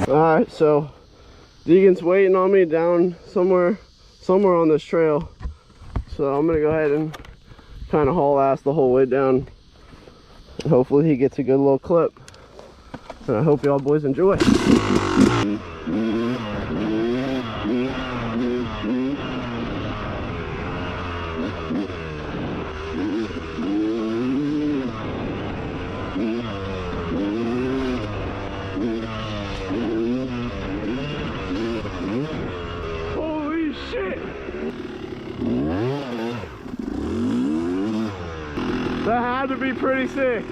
Alright, so Deegan's waiting on me down somewhere on this trail. So I'm gonna go ahead and kind of haul ass the whole way down. And hopefully he gets a good little clip. And I hope y'all boys enjoy. Holy shit! That had to be pretty sick.